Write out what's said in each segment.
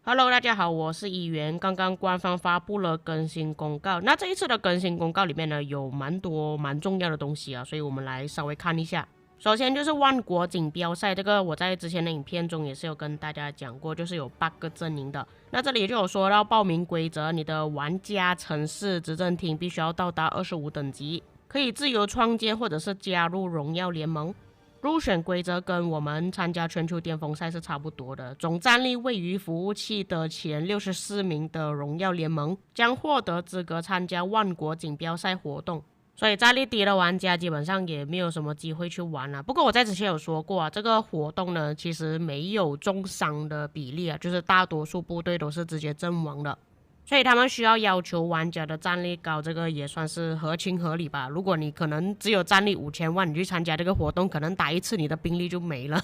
Hello，大家好，我是议员。刚刚官方发布了更新公告，那这一次的更新公告里面呢，有蛮多蛮重要的东西啊，所以我们来稍微看一下。首先就是万国锦标赛，这个我在之前的影片中也是有跟大家讲过，就是有8个阵营的。那这里就有说到报名规则，你的玩家、城市、执政厅必须要到达25等级，可以自由创建或者是加入荣耀联盟。入选规则跟我们参加全球巅峰赛是差不多的，总战力位于服务器的前64名的荣耀联盟将获得资格参加万国锦标赛活动，所以战力低的玩家基本上也没有什么机会去玩了。不过我在之前有说过啊，这个活动呢其实没有重伤的比例啊，就是大多数部队都是直接阵亡的。所以他们需要求玩家的战力高，这个也算是合情合理吧。如果你可能只有战力5000万，你去参加这个活动，可能打一次你的兵力就没了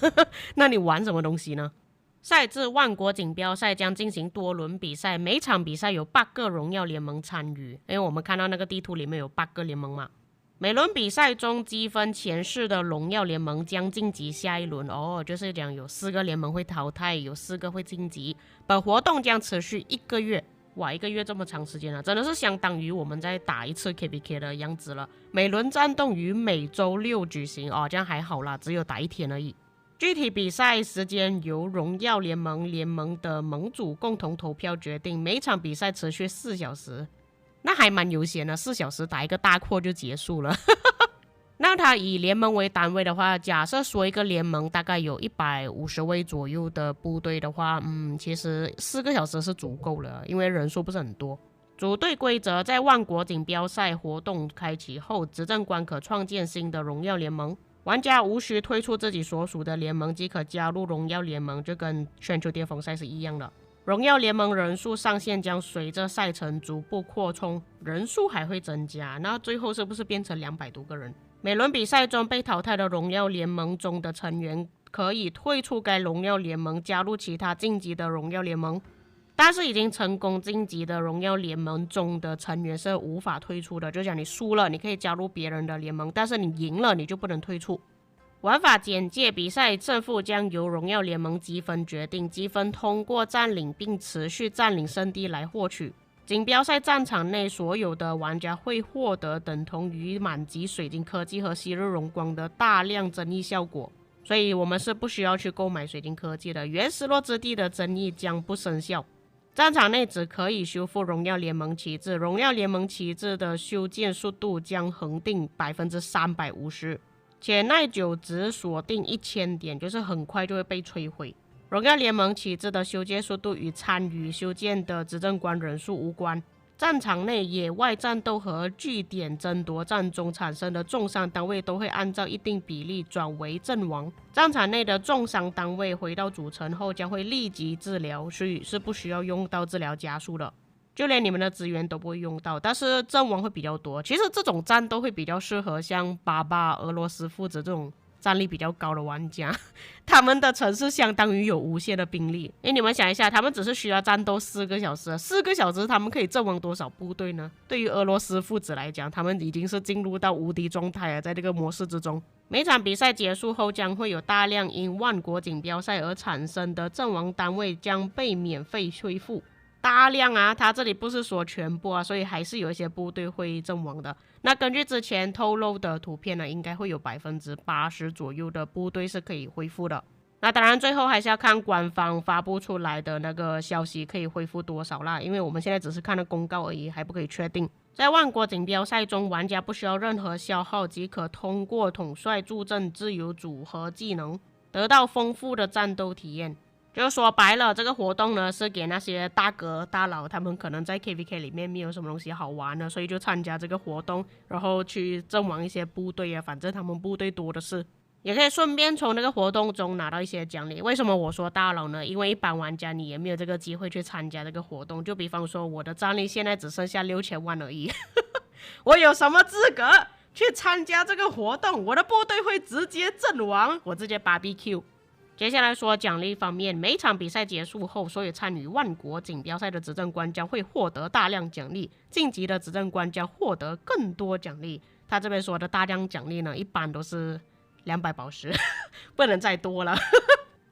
那你玩什么东西呢？赛制万国锦标赛将进行多轮比赛，每场比赛有8个荣耀联盟参与，因为我们看到那个地图里面有8个联盟嘛。每轮比赛中积分前4的荣耀联盟将晋级下一轮就是讲有4个联盟会淘汰，有4个会晋级。本活动将持续1个月。哇，1个月这么长时间啊，真的是相当于我们在打一次 KPK 的样子了。每轮战斗于每周6举行这样还好啦，只有打1天而已。具体比赛时间由荣耀联盟的盟主共同投票决定，每场比赛持续4小时，那还蛮悠闲的，4小时打一个大扩就结束了那它以联盟为单位的话，假设说一个联盟大概有150位左右的部队的话，其实4个小时是足够了，因为人数不是很多。组队规则在万国锦标赛活动开启后，执政官可创建新的荣耀联盟，玩家无需退出自己所属的联盟即可加入荣耀联盟，就跟全球巅峰赛是一样的。荣耀联盟人数上限将随着赛程逐步扩充，人数还会增加，那最后是不是变成200多个人？每轮比赛中被淘汰的荣耀联盟中的成员可以退出该荣耀联盟，加入其他晋级的荣耀联盟，但是已经成功晋级的荣耀联盟中的成员是无法退出的，就讲你输了你可以加入别人的联盟，但是你赢了你就不能退出。玩法简介：比赛胜负将由荣耀联盟积分决定，积分通过占领并持续占领圣地来获取。锦标赛战场内所有的玩家会获得等同于满级水晶科技和昔日荣光的大量增益效果，所以我们是不需要去购买水晶科技的。原失落之地的增益将不生效。战场内只可以修复荣耀联盟旗帜，荣耀联盟旗帜的修建速度将恒定 350%， 且耐久值锁定1000点，就是很快就会被摧毁。荣耀联盟旗帜的修建速度与参与修建的执政官人数无关。战场内野外战斗和据点争夺战中产生的重伤单位都会按照一定比例转为阵亡。战场内的重伤单位回到主城后将会立即治疗，所以是不需要用到治疗加速的，就连你们的资源都不会用到，但是阵亡会比较多。其实这种战斗会比较适合像巴巴、俄罗斯父子这种战力比较高的玩家，他们的城市相当于有无限的兵力。你们想一下，他们只是需要战斗4个小时，4个小时他们可以阵亡多少部队呢？对于俄罗斯父子来讲，他们已经是进入到无敌状态了，在这个模式之中。每场比赛结束后，将会有大量因万国锦标赛而产生的阵亡单位将被免费恢复。大量啊，他这里不是说全部啊，所以还是有一些部队会阵亡的。那根据之前透露的图片呢，应该会有80%左右的部队是可以恢复的。那当然最后还是要看官方发布出来的那个消息可以恢复多少啦，因为我们现在只是看了公告而已，还不可以确定。在万国锦标赛中，玩家不需要任何消耗即可通过统帅助阵自由组合技能得到丰富的战斗体验。就说白了，这个活动呢是给那些大哥大佬，他们可能在 KVK 里面没有什么东西好玩的，所以就参加这个活动，然后去阵亡一些部队啊，反正他们部队多的是，也可以顺便从那个活动中拿到一些奖励。为什么我说大佬呢？因为一般玩家你也没有这个机会去参加这个活动，就比方说我的战力现在只剩下6000万而已我有什么资格去参加这个活动？我的部队会直接阵亡，我直接 BBQ。接下来说奖励方面，每场比赛结束后，所有参与万国锦标赛的执政官将会获得大量奖励，晋级的执政官将获得更多奖励。他这边说的大量奖励呢，一般都是200宝石不能再多了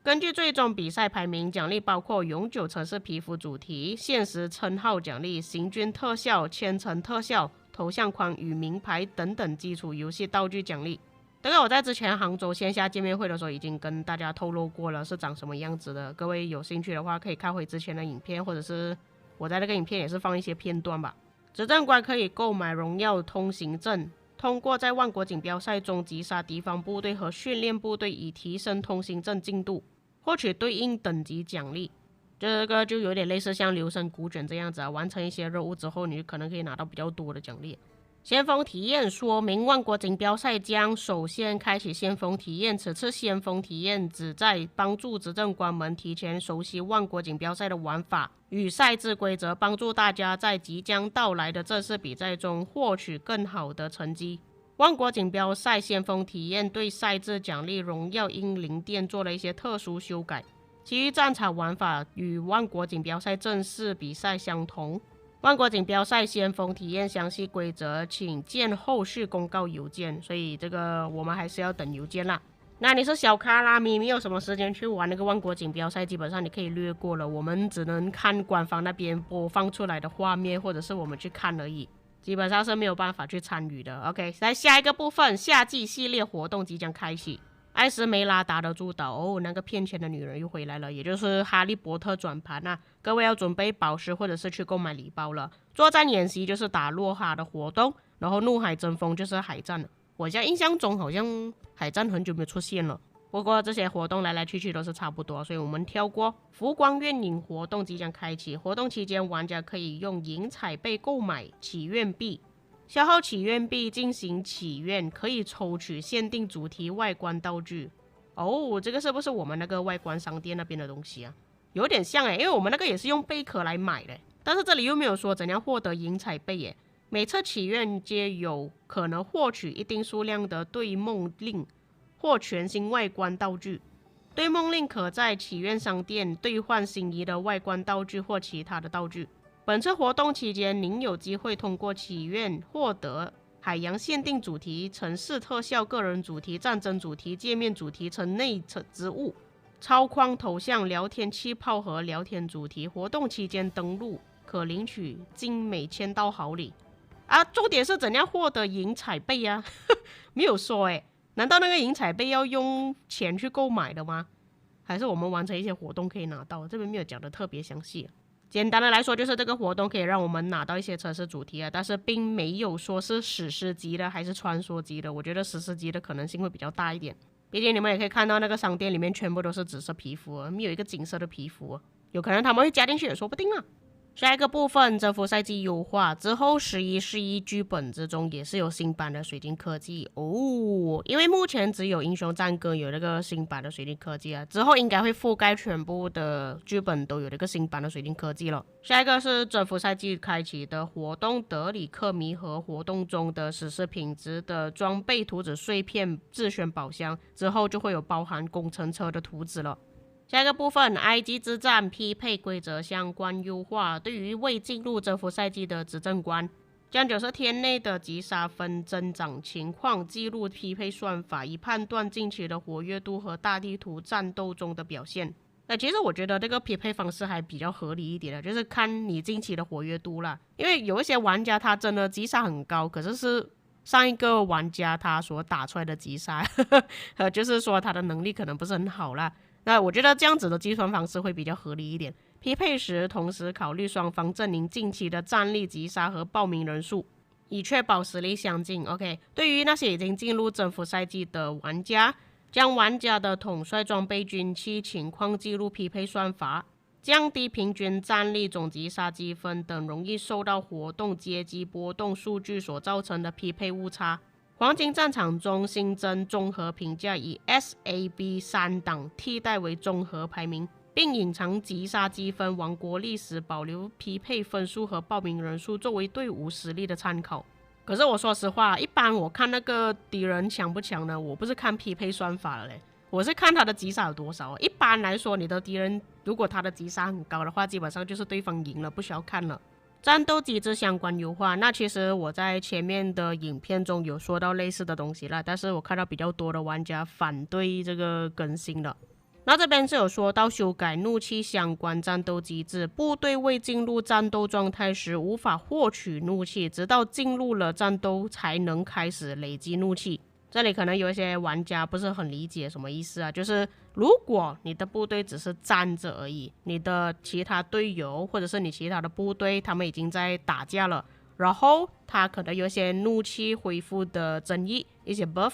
根据最终比赛排名，奖励包括永久城市皮肤主题、限时称号奖励、行军特效、千层特效、头像框与名牌等等基础游戏道具奖励。这个我在之前杭州线下见面会的时候已经跟大家透露过了，是长什么样子的。各位有兴趣的话，可以看回之前的影片，或者是我在那个影片也是放一些片段吧。执政官可以购买荣耀通行证，通过在万国锦标赛中击杀敌方部队和训练部队，以提升通行证进度，获取对应等级奖励。这个就有点类似像留声古卷这样子啊，完成一些任务之后，你可能可以拿到比较多的奖励。先锋体验说明，万国锦标赛将首先开启先锋体验，此次先锋体验旨在帮助执政官们提前熟悉万国锦标赛的玩法与赛制规则，帮助大家在即将到来的正式比赛中获取更好的成绩。万国锦标赛先锋体验对赛制奖励荣耀英灵殿做了一些特殊修改，其余战场玩法与万国锦标赛正式比赛相同。万国锦标赛先锋体验详细规则请见后续公告邮件，所以这个我们还是要等邮件啦。那你是小卡拉咪，没有什么时间去玩那个万国锦标赛，基本上你可以略过了，我们只能看官方那边播放出来的画面，或者是我们去看而已，基本上是没有办法去参与的。 OK， 来下一个部分，夏季系列活动即将开启。艾斯梅拉达的主导哦，那个骗钱的女人又回来了，也就是哈利波特转盘啊，各位要准备宝石或者是去购买礼包了。作战演习就是打洛哈的活动，然后怒海争锋就是海战了。我现在印象中好像海战很久没有出现了，不过这些活动来来去去都是差不多，所以我们跳过。浮光愿影活动即将开启，活动期间玩家可以用银彩贝购买祈愿币，消耗祈愿币进行祈愿，可以抽取限定主题外观道具。哦，这个是不是我们那个外观商店那边的东西啊？有点像因为我们那个也是用贝壳来买的，但是这里又没有说怎样获得银彩贝耶。每次祈愿皆有可能获取一定数量的对梦令或全新外观道具。对梦令可在祈愿商店兑换心仪的外观道具或其他的道具。本次活动期间，您有机会通过祈愿获得海洋限定主题、城市特效、个人主题、战争主题、界面主题、城内植物、超框头像、聊天气泡和聊天主题。活动期间登录可领取精美签到好礼啊！重点是怎样获得银彩贝啊？没有说难道那个银彩贝要用钱去购买的吗？还是我们完成一些活动可以拿到？这边没有讲的特别详细。简单的来说，就是这个活动可以让我们拿到一些城市主题但是并没有说是史诗级的还是传说级的。我觉得史诗级的可能性会比较大一点，毕竟你们也可以看到那个商店里面全部都是紫色皮肤没有一个金色的皮肤有可能他们会加进去也说不定啊。下一个部分，征服赛季优化之后11剧本之中也是有新版的水晶科技因为目前只有英雄战歌有那个新版的水晶科技之后应该会覆盖全部的剧本都有那个新版的水晶科技了。下一个是征服赛季开启的活动德里克迷盒活动中的史诗品质的装备图纸碎片自选宝箱，之后就会有包含工程车的图纸了。下一个部分，埃及之战匹配规则相关优化。对于未进入征服赛季的执政官，将90天内的击杀分增长情况记录匹配算法，以判断近期的活跃度和大地图战斗中的表现。其实我觉得这个匹配方式还比较合理一点的，就是看你近期的活跃度啦。因为有一些玩家他真的击杀很高，可是上一个玩家他所打出来的击杀就是说他的能力可能不是很好啦。那我觉得这样子的计算方式会比较合理一点。匹配时同时考虑双方阵营近期的战力、击杀和报名人数，以确保实力相近。 OK， 对于那些已经进入征服赛季的玩家，将玩家的统帅装备军器情况记录匹配算法，降低平均战力、总击杀积分等容易受到活动阶级波动数据所造成的匹配误差。黄金战场中新增综合评价，以 SAB 3档替代为综合排名，并隐藏击杀积分、王国历史，保留匹配分数和报名人数作为队伍实力的参考。可是我说实话，一般我看那个敌人强不强呢，我不是看匹配算法了嘞，我是看他的击杀有多少。一般来说，你的敌人如果他的击杀很高的话，基本上就是对方赢了，不需要看了。战斗机制相关优化，那其实我在前面的影片中有说到类似的东西了，但是我看到比较多的玩家反对这个更新了。那这边是有说到修改怒气相关战斗机制，部队未进入战斗状态时无法获取怒气，直到进入了战斗才能开始累积怒气。这里可能有一些玩家不是很理解什么意思啊，就是如果你的部队只是站着而已，你的其他队友或者是你其他的部队他们已经在打架了，然后他可能有一些怒气恢复的增益，一些 buff，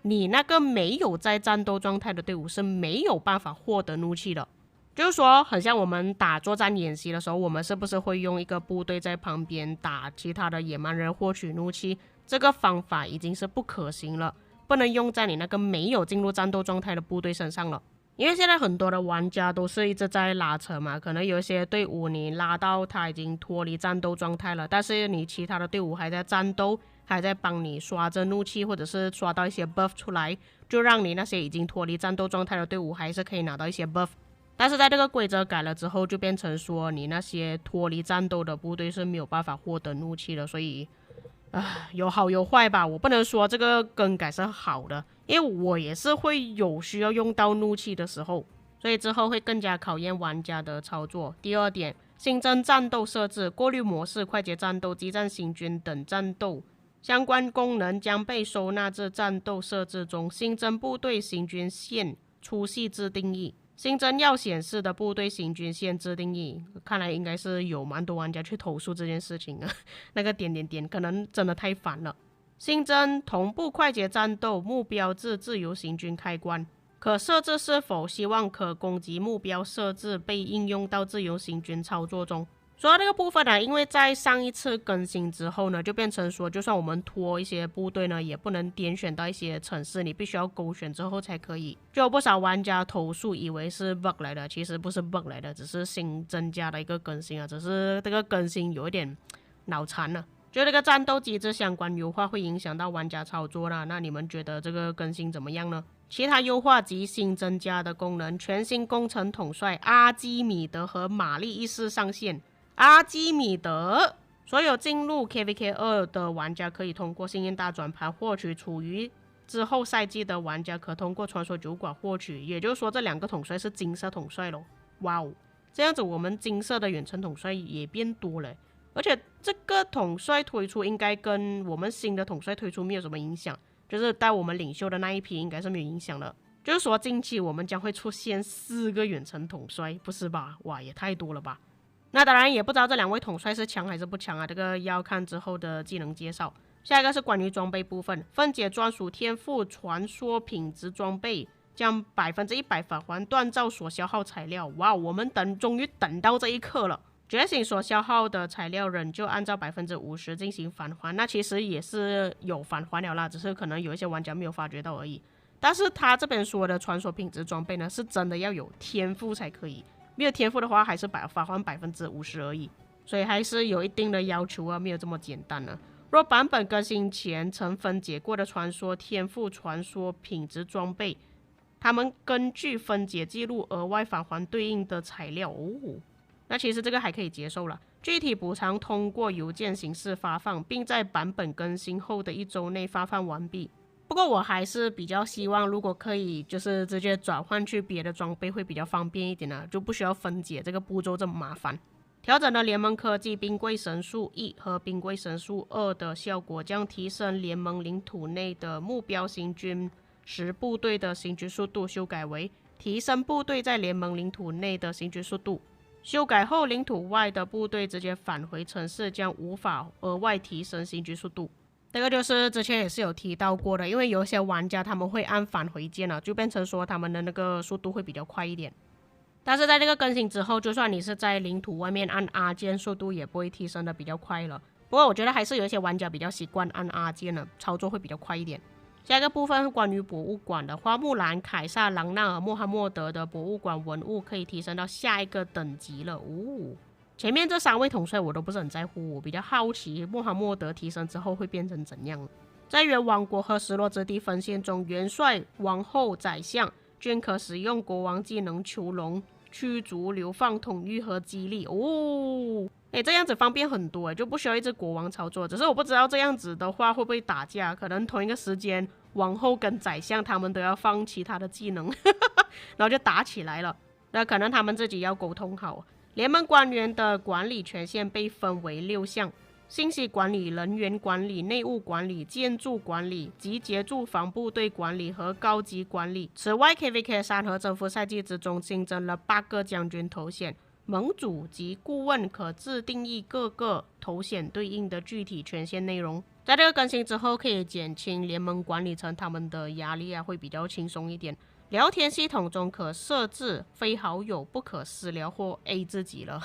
你那个没有在战斗状态的队伍是没有办法获得怒气的。就是说很像我们打作战演习的时候，我们是不是会用一个部队在旁边打其他的野蛮人获取怒气，这个方法已经是不可行了，不能用在你那个没有进入战斗状态的部队身上了。因为现在很多的玩家都是一直在拉扯嘛，可能有一些队伍你拉到他已经脱离战斗状态了，但是你其他的队伍还在战斗，还在帮你刷着怒气，或者是刷到一些 buff 出来，就让你那些已经脱离战斗状态的队伍还是可以拿到一些 buff。 但是在这个规则改了之后，就变成说你那些脱离战斗的部队是没有办法获得怒气的，所以有好有坏吧，我不能说这个更改是好的，因为我也是会有需要用到怒气的时候，所以之后会更加考验玩家的操作。第二点，新增战斗设置、过滤模式、快捷战斗、激战行军等战斗相关功能将被收纳至战斗设置中。新增部队行军线粗细之定义，新增要显示的部队行军线之定义，看来应该是有蛮多玩家去投诉这件事情啊，那个点点点可能真的太烦了。新增同步快捷战斗目标至自由行军开关，可设置是否希望可攻击目标设置被应用到自由行军操作中。说到这个部分呢，因为在上一次更新之后呢，就变成说就算我们拖一些部队呢，也不能点选到一些城市，你必须要勾选之后才可以。就有不少玩家投诉以为是 bug 来的，其实不是 bug 来的，只是新增加的一个更新啊，只是这个更新有一点脑残了。就这个战斗机制相关优化会影响到玩家操作啦，那你们觉得这个更新怎么样呢？其他优化及新增加的功能，全新工程统帅阿基米德和玛丽一世上线。阿基米德，所有进入 KVK2 的玩家可以通过幸运大转盘获取，处于之后赛季的玩家可通过传说酒馆获取。也就是说这两个统帅是金色统帅咯。哇哦，这样子我们金色的远程统帅也变多了，而且这个统帅推出应该跟我们新的统帅推出没有什么影响，就是带我们领袖的那一批应该是没有影响的。就是说近期我们将会出现4个远程统帅，不是吧？哇，也太多了吧。那当然也不知道这两位统帅是强还是不强啊，这个要看之后的技能介绍。下一个是关于装备部分，分解专属天赋传说品质装备，将100%返还锻造所消耗材料。哇，我们终于等到这一刻了。觉醒所消耗的材料仍旧按照50%进行返还，那其实也是有返还了啦，只是可能有一些玩家没有发觉到而已。但是他这边说的传说品质装备呢，是真的要有天赋才可以。没有天赋的话还是返还50%而已，所以还是有一定的要求啊，没有这么简单啊。若版本更新前曾分解过的传说天赋传说品质装备，他们根据分解记录额外返还对应的材料那其实这个还可以接受了。具体补偿通过邮件形式发放，并在版本更新后的1周内发放完毕。不过我还是比较希望如果可以就是直接转换去别的装备会比较方便一点就不需要分解这个步骤这么麻烦。调整了联盟科技冰柜神术1和冰柜神术2的效果，将提升联盟领土内的目标行军时部队的行军速度，修改为提升部队在联盟领土内的行军速度。修改后领土外的部队直接返回城市，将无法额外提升行军速度。这个就是之前也是有提到过的，因为有些玩家他们会按返回键就变成说他们的那个速度会比较快一点。但是在这个更新之后，就算你是在领土外面按 R 键，速度也不会提升的比较快了。不过我觉得还是有一些玩家比较习惯按 R 键的，操作会比较快一点。下一个部分是关于博物馆的，花木兰、凯撒、朗纳尔、穆罕默德的博物馆文物可以提升到下一个等级了前面这3位统帅我都不是很在乎，我比较好奇穆罕默德提升之后会变成怎样。在原王国和失落之地分线中，元帅、王后、宰相均可使用国王技能囚笼驱逐、流放、统御和激励哦。这样子方便很多就不需要一直国王操作。只是我不知道这样子的话会不会打架，可能同一个时间王后跟宰相他们都要放其他的技能然后就打起来了。那可能他们自己要沟通好。联盟官员的管理权限被分为6项：信息管理、人员管理、内务管理、建筑管理、集结住房部队管理和高级管理。此外 KVK3 和征服赛季之中新增了8个将军头衔，盟主及顾问可自定义各个头衔对应的具体权限内容。在这个更新之后，可以减轻联盟管理层他们的压力会比较轻松一点。聊天系统中可设置非好友不可私聊或 A 自己了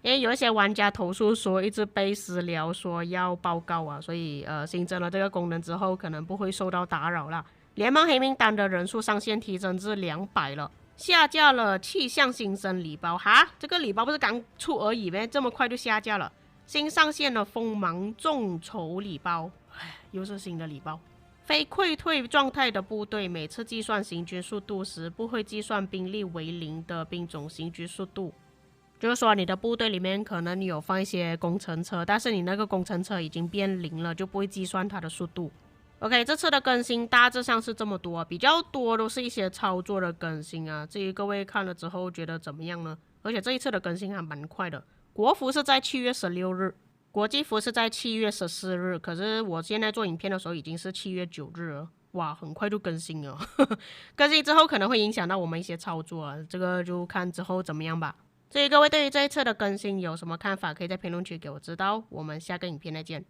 因为有一些玩家投诉说一直被私聊说要报告所以新增了这个功能之后可能不会受到打扰啦。联盟黑名单的人数上限提升至200了，下架了气象新生礼包这个礼包不是刚出而已咩？这么快就下架了。新上线了锋芒众筹礼包，又是新的礼包。非溃退状态的部队每次计算行军速度时不会计算兵力为0的兵种行军速度，就是说你的部队里面可能你有放一些工程车，但是你那个工程车已经变0了，就不会计算它的速度。OK， 这次的更新大致上是这么多，比较多都是一些操作的更新至于各位看了之后觉得怎么样呢？而且这一次的更新还蛮快的，国服是在7月16日，国际服是在7月14日，可是我现在做影片的时候已经是7月9日了，哇，很快就更新了更新之后可能会影响到我们一些操作这个就看之后怎么样吧。所以各位对于这一次的更新有什么看法，可以在评论区给我知道，我们下个影片再见。